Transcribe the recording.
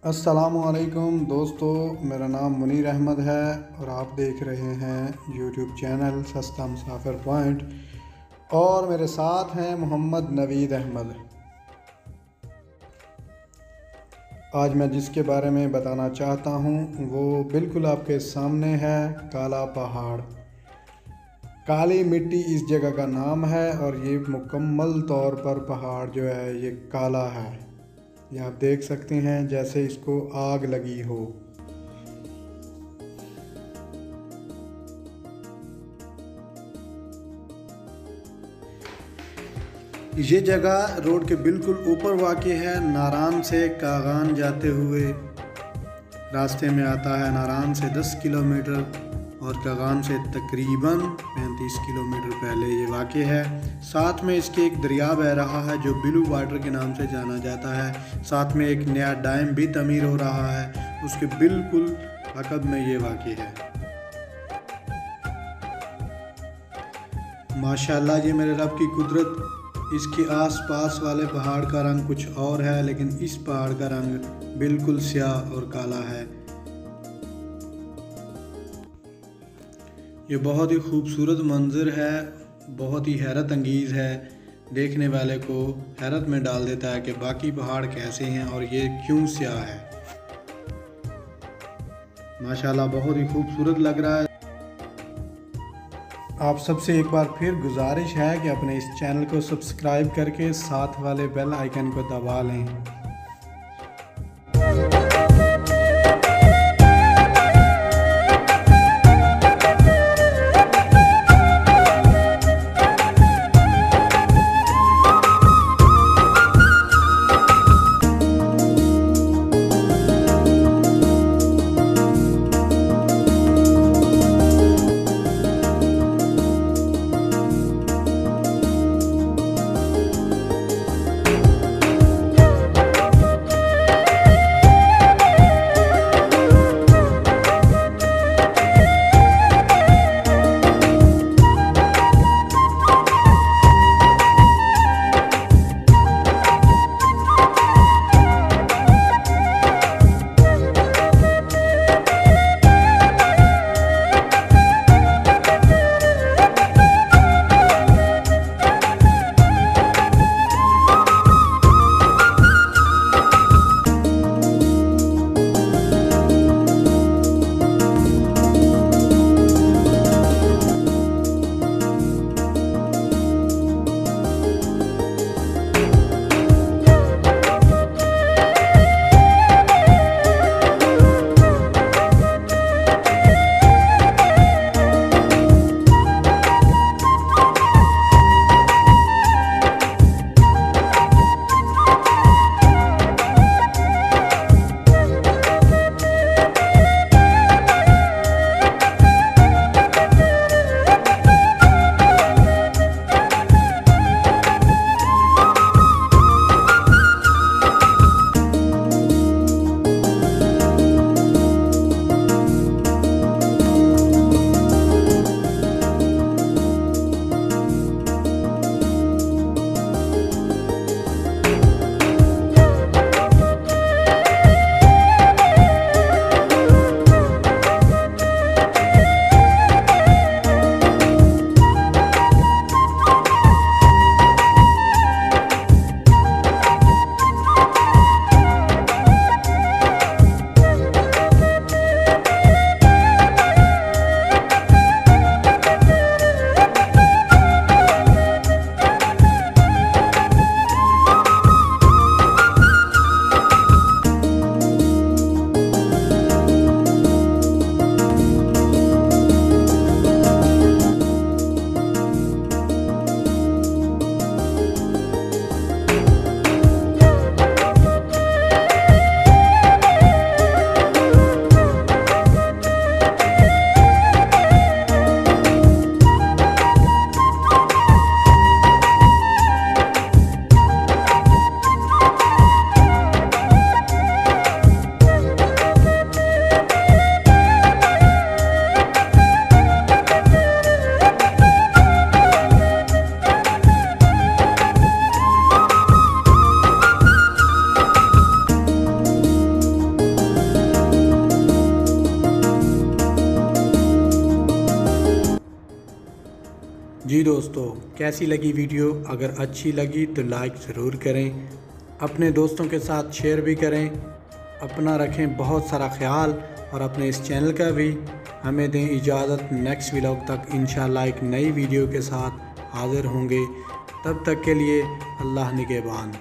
अस्सलामुअलैकुम दोस्तों, मेरा नाम मुनीर अहमद है और आप देख रहे हैं यूट्यूब चैनल सस्ता मुसाफिर पॉइंट। और मेरे साथ हैं मोहम्मद नवीद अहमद। आज मैं जिसके बारे में बताना चाहता हूं वो बिल्कुल आपके सामने है, काला पहाड़। काली मिट्टी इस जगह का नाम है और ये मुकम्मल तौर पर पहाड़ जो है ये काला है। ये आप देख सकते हैं जैसे इसको आग लगी हो। ये जगह रोड के बिल्कुल ऊपर वाक़ है। नारान से कागान जाते हुए रास्ते में आता है। नारान से 10 किलोमीटर और कागान से तकरीबन 35 किलोमीटर पहले ये वाक़ है। साथ में इसके एक दरिया बह रहा है जो ब्लू वाटर के नाम से जाना जाता है। साथ में एक नया डैम भी तमीर हो रहा है, उसके बिल्कुल अक़ब में ये वाक़ है। माशाल्लाह, ये मेरे रब की कुदरत। इसके आसपास वाले पहाड़ का रंग कुछ और है, लेकिन इस पहाड़ का रंग बिल्कुल स्याह और काला है। ये बहुत ही खूबसूरत मंज़र है, बहुत ही हैरत अंगीज़ है। देखने वाले को हैरत में डाल देता है कि बाकी पहाड़ कैसे हैं और ये क्यों स्याह है। माशाल्लाह, बहुत ही खूबसूरत लग रहा है। आप सबसे एक बार फिर गुजारिश है कि अपने इस चैनल को सब्सक्राइब करके साथ वाले बेल आइकन को दबा लें। जी दोस्तों, कैसी लगी वीडियो? अगर अच्छी लगी तो लाइक ज़रूर करें, अपने दोस्तों के साथ शेयर भी करें। अपना रखें बहुत सारा ख्याल और अपने इस चैनल का भी हमें दें इजाज़त। नेक्स्ट व्लॉग तक इंशाल्लाह एक नई वीडियो के साथ हाज़िर होंगे। तब तक के लिए अल्लाह निगहबान।